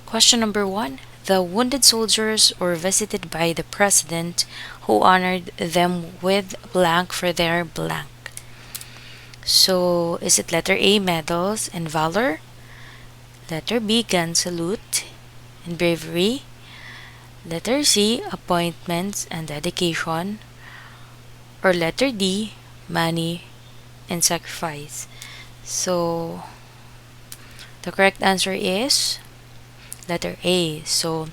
Question number 1. The wounded soldiers were visited by the president who honored them with blank for their blank. So, is it letter A, medals and valor? Letter B, gun salute and bravery? Letter C, appointments and dedication? Or letter D, money and sacrifice? So, the correct answer is letter A. So,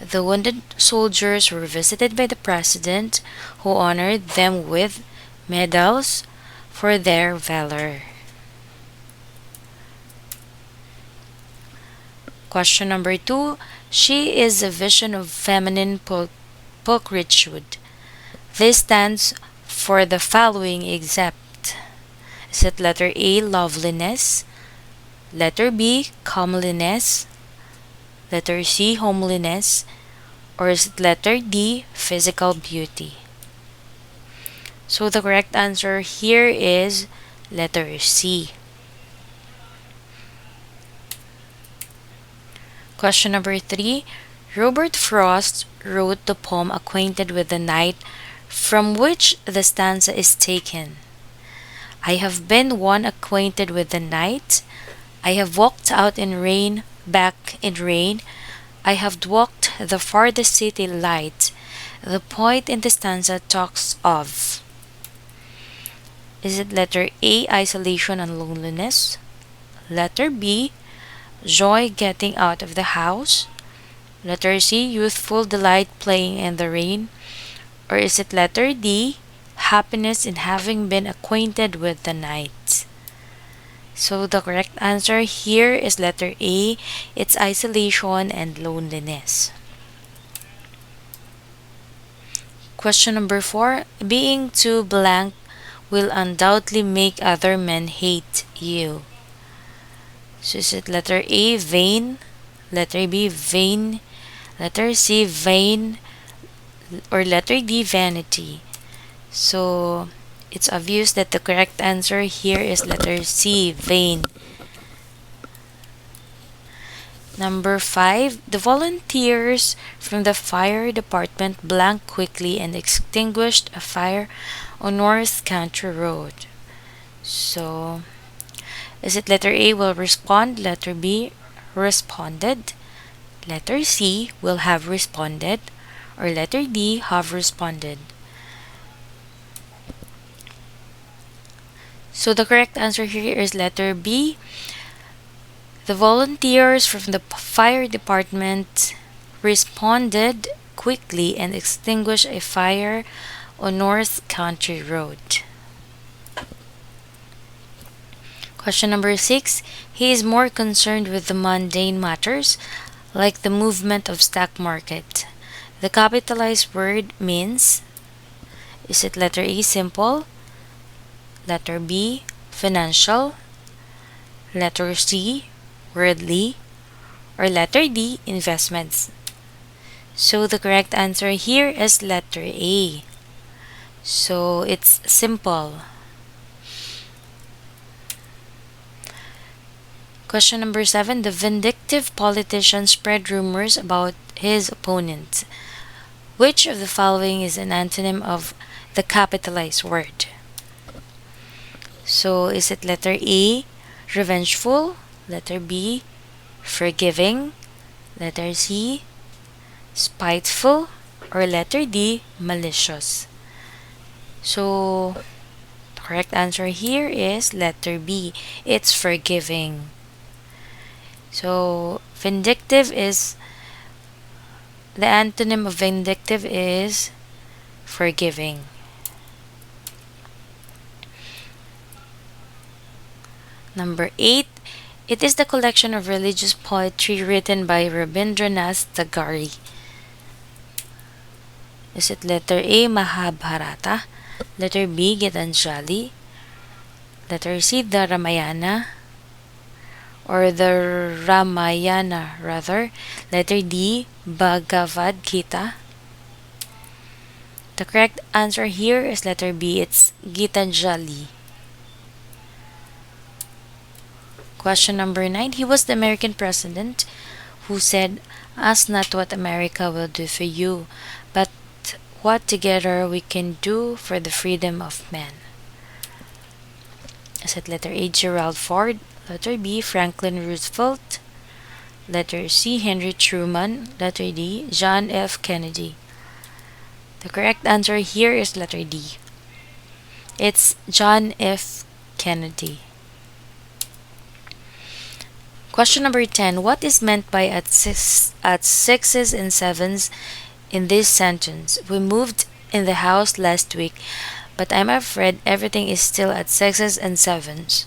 the wounded soldiers were visited by the president who honored them with medals for their valor. Question number 2. She is a vision of feminine pulchritude. This stands for the following except. Is it letter A, loveliness? Letter B, comeliness? Letter C, homeliness? Or is it letter D, physical beauty? So the correct answer here is letter C. Question number 3. Robert Frost wrote the poem Acquainted with the Night, from which the stanza is taken. I have been one acquainted with the night. I have walked out in rain, back in rain. I have walked the farthest city light. The poet in the stanza talks of. Is it letter A, isolation and loneliness? Letter B, joy getting out of the house? Letter C, youthful delight playing in the rain? Or is it letter D, happiness in having been acquainted with the night? So the correct answer here is letter A, it's isolation and loneliness. Question number 4. Being too blank will undoubtedly make other men hate you. So is it letter A, vain? Letter B, vain? Letter C, vain? Or letter D, vanity? So it's obvious that the correct answer here is letter C, vain. Number 5. The volunteers from the fire department blanked quickly and extinguished a fire on North Country Road. So, is it letter A, will respond? Letter B, responded? Letter C, will have responded? Or letter D, have responded? So the correct answer here is letter B. The volunteers from the fire department responded quickly and extinguished a fire on North Country Road. Question number 6. He is more concerned with the mundane matters, like the movement of stock market. The capitalized word means, is it letter A, simple? Letter B, financial? Letter C, worldly? Or letter D, investments? So the correct answer here is letter A. So it's simple. Question number 7. The vindictive politician spread rumors about his opponent. Which of the following is an antonym of the capitalized word? So is it letter A, revengeful? Letter B, forgiving? Letter C, spiteful? Or letter D, malicious? So the correct answer here is letter B. It's forgiving. So vindictive is, the antonym of vindictive is forgiving. Number 8. It is the collection of religious poetry written by Rabindranath Tagore. Is it letter A, Mahabharata? Letter B, Gitanjali? Letter C, the Ramayana? Or the Ramayana rather? Letter D, Bhagavad Gita? The correct answer here is letter B, it's Gitanjali. Question number 9. He was the American president who said, "Ask not what America will do for you, but what together we can do for the freedom of man." Is it letter A, Gerald Ford? Letter B, Franklin Roosevelt? Letter C, Henry Truman? Letter D, John F. Kennedy? The correct answer here is letter D. It's John F. Kennedy. Question number 10. What is meant by at sixes and sevens in this sentence? We moved in the house last week, but I'm afraid everything is still at sixes and sevens.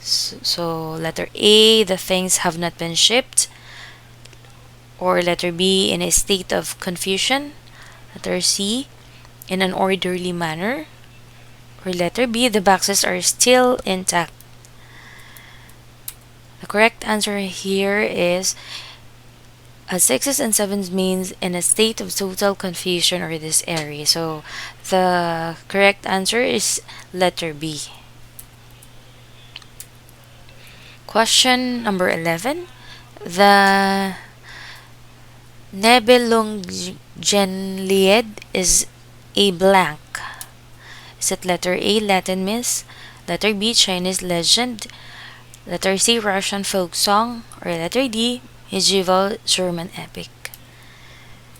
So letter A, the things have not been shipped. Or letter B, in a state of confusion. Letter C, in an orderly manner. Or letter B, the boxes are still intact. The correct answer here is sixes and sevens means in a state of total confusion or area. So the correct answer is letter B. Question number 11. The Nibelungenlied is a blank. Is it letter A, Latin myth? Letter B, Chinese legend? Letter C, Russian folk song? Or letter D, medieval German epic?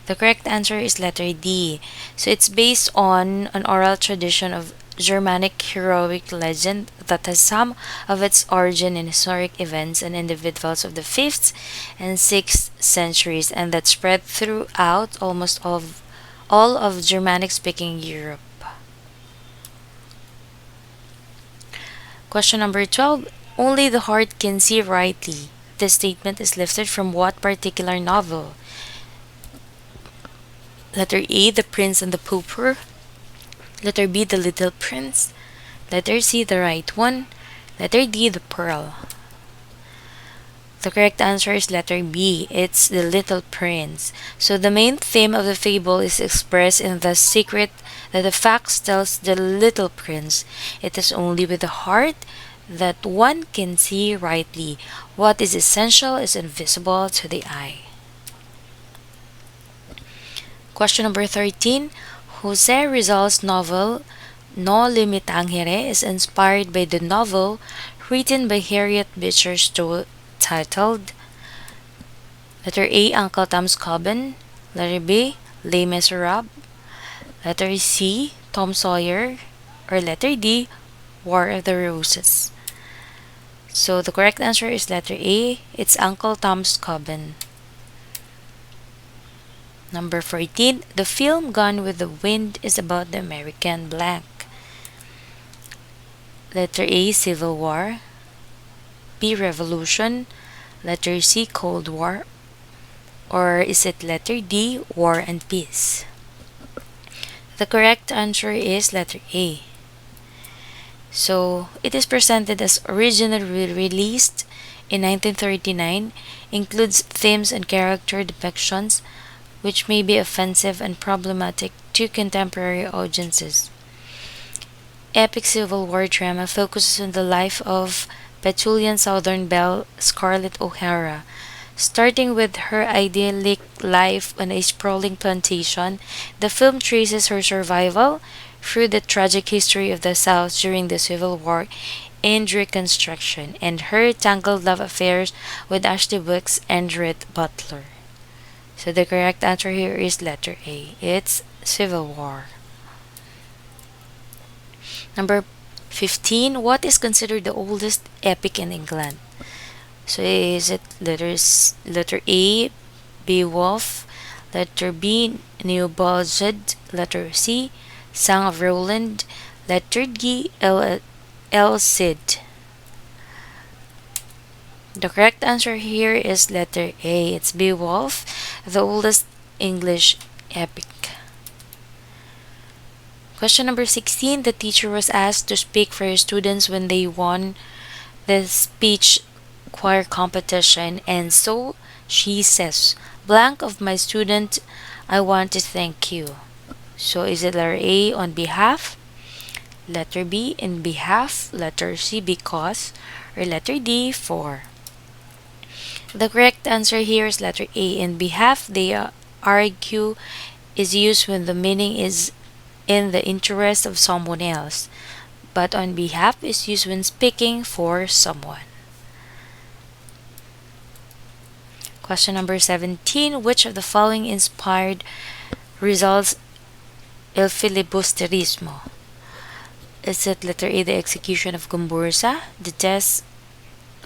The correct answer is letter D. So it's based on an oral tradition of Germanic heroic legend that has some of its origin in historic events and individuals of the 5th and 6th centuries, and that spread throughout almost all of Germanic speaking Europe. Question number 12. Only the heart can see rightly. This statement is lifted from what particular novel? Letter A, The Prince and the Pauper. Letter B, The Little Prince. Letter C, The Right One. Letter D, The Pearl. The correct answer is letter B. It's The Little Prince. So the main theme of the fable is expressed in the secret that the fox tells the little prince. It is only with the heart that one can see rightly. What is essential is invisible to the eye. Question number 13. Jose Rizal's novel No Limit Angere is inspired by the novel written by Harriet Beecher Stowe titled letter A, Uncle Tom's Cabin. Letter B, Les Miserables. Letter C, Tom Sawyer. Or letter D, War of the Roses. So the correct answer is letter A. It's Uncle Tom's Cabin. Number 14. The film Gone with the Wind is about the American blank. Letter A, Civil War. B, Revolution. Letter C, Cold War. Or is it letter D, War and Peace? The correct answer is letter A. So it is presented as originally released in 1939, includes themes and character depictions which may be offensive and problematic to contemporary audiences. Epic Civil War drama focuses on the life of Petulian Southern belle Scarlett O'Hara. Starting with her idyllic life on a sprawling plantation, the film traces her survival through the tragic history of the South during the Civil War and Reconstruction, and her tangled love affairs with Ashley Wicks and Ruth Butler. So the correct answer here is letter A. It's Civil War. Number 15. What is considered the oldest epic in England? So is it letter A, Beowulf, letter B, Neobaldjed, letter C, Song of Roland, letter D, El Cid? The correct answer here is letter A. It's Beowulf, the oldest English epic. Question number 16. The teacher was asked to speak for her students when they won the speech choir competition, and so she says, blank of my student, I want to thank you. So is it letter A, on behalf? Letter B, in behalf? Letter C, because? or letter D, for. The correct answer here is letter A. In behalf, they argue is used when the meaning is in the interest of someone else, but on behalf is used when speaking for someone. Question number 17. Which of the following inspired results el filibusterismo? Is it letter A, the execution of Gomburza, the death,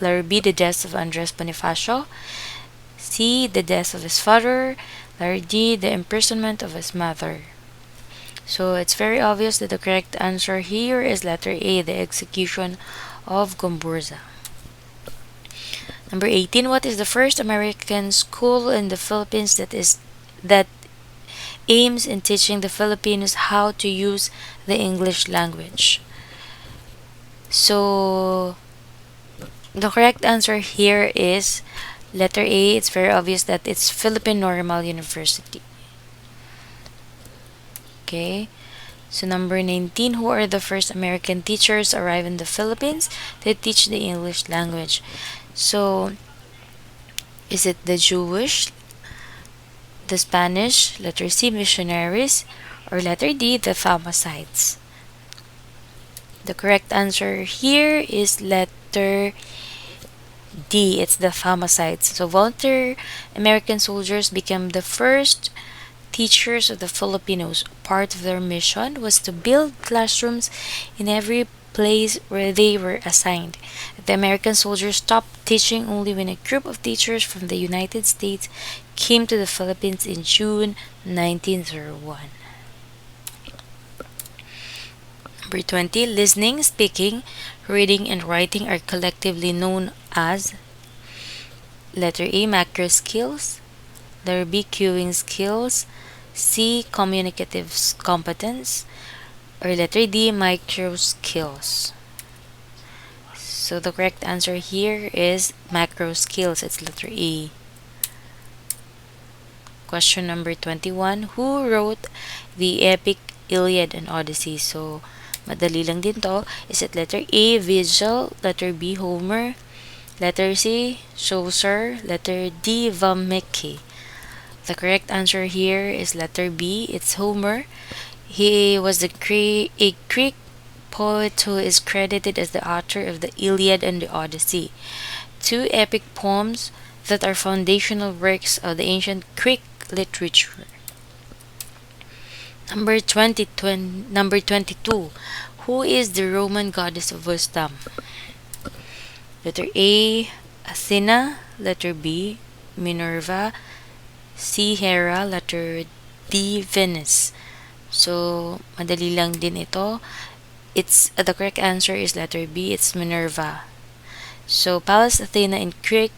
letter B, the death of Andres Bonifacio, C, the death of his father, letter D, the imprisonment of his mother? So it's very obvious that the correct answer here is letter A, the execution of Gomburza. Number 18. What is the first American school in the Philippines that aims in teaching the Filipinos how to use the English language? So the correct answer here is letter A. It's very obvious that it's Philippine Normal University. Okay. So number 19. Who are the first American teachers arrived in the Philippines to teach the English language? So is it the Jewish, the Spanish, letter C, missionaries, or letter D, the Thomasites? The correct answer here is letter D. It's the Thomasites. So volunteer American soldiers became the first teachers of the Filipinos. Part of their mission was to build classrooms in every place where they were assigned. The American soldiers stopped teaching only when a group of teachers from the United States came to the Philippines in June 1901. Number 20. Listening, speaking, reading, and writing are collectively known as letter A, macro skills, letter B, cueing skills, C, communicative competence, or letter D, micro skills. So the correct answer here is macro skills. It's letter A. Question number 21. Who wrote the epic Iliad and Odyssey? So madali lang din to. Is it letter A, Virgil, letter B, Homer, letter C, Chaucer, letter D, Valmiki? The correct answer here is letter B. It's Homer. He was a Greek poet who is credited as the author of the Iliad and the Odyssey, two epic poems that are foundational works of the ancient Greek literature. Number 22. Who is the Roman goddess of wisdom? Letter A, Athena, letter B, Minerva, C, Hera, letter D, Venus. So, madali lang din ito. It's the correct answer is letter B. It's Minerva. So, Pallas Athena in Greek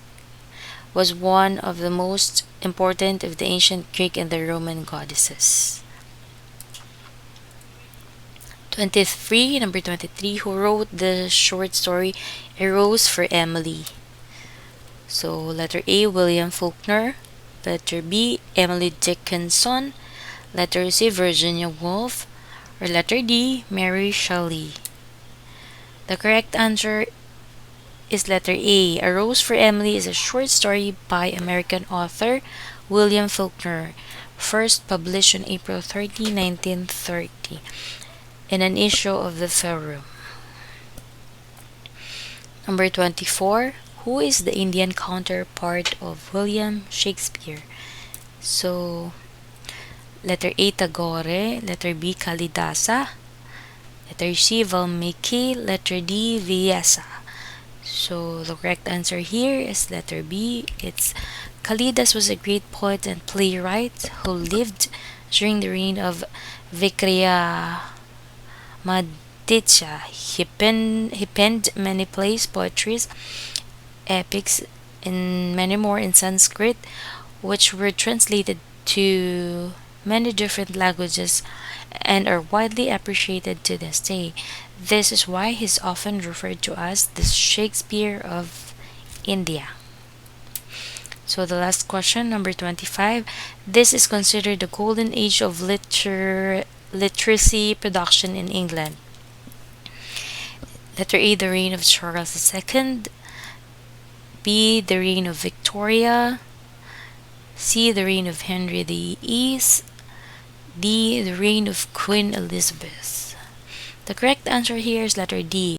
was one of the most important of the ancient Greek and the Roman goddesses. 23. Number 23. Who wrote the short story A Rose for Emily? So, letter A, William Faulkner. Letter B, Emily Dickinson. Letter C, Virginia Woolf. Or letter D, Mary Shelley. The correct answer is letter A. A Rose for Emily is a short story by American author William Faulkner, first published on April 30, 1930, in an issue of the Forum. Number 24. Who is the Indian counterpart of William Shakespeare? So, letter A, Tagore, letter B, Kalidasa, letter C, Valmiki, letter D, Vyasa. So the correct answer here is letter B. It's Kalidas was a great poet and playwright who lived during the reign of Vikramaditya. He penned many plays, poetries, epics, and many more in Sanskrit, which were translated to many different languages and are widely appreciated to this day. This is why he's often referred to as the Shakespeare of India. So the last question, number 25. This is considered the golden age of literacy production in England. Letter A, the reign of Charles II. B, the reign of Victoria. C, the reign of Henry VIII. D, the reign of Queen Elizabeth. The correct answer here is letter D,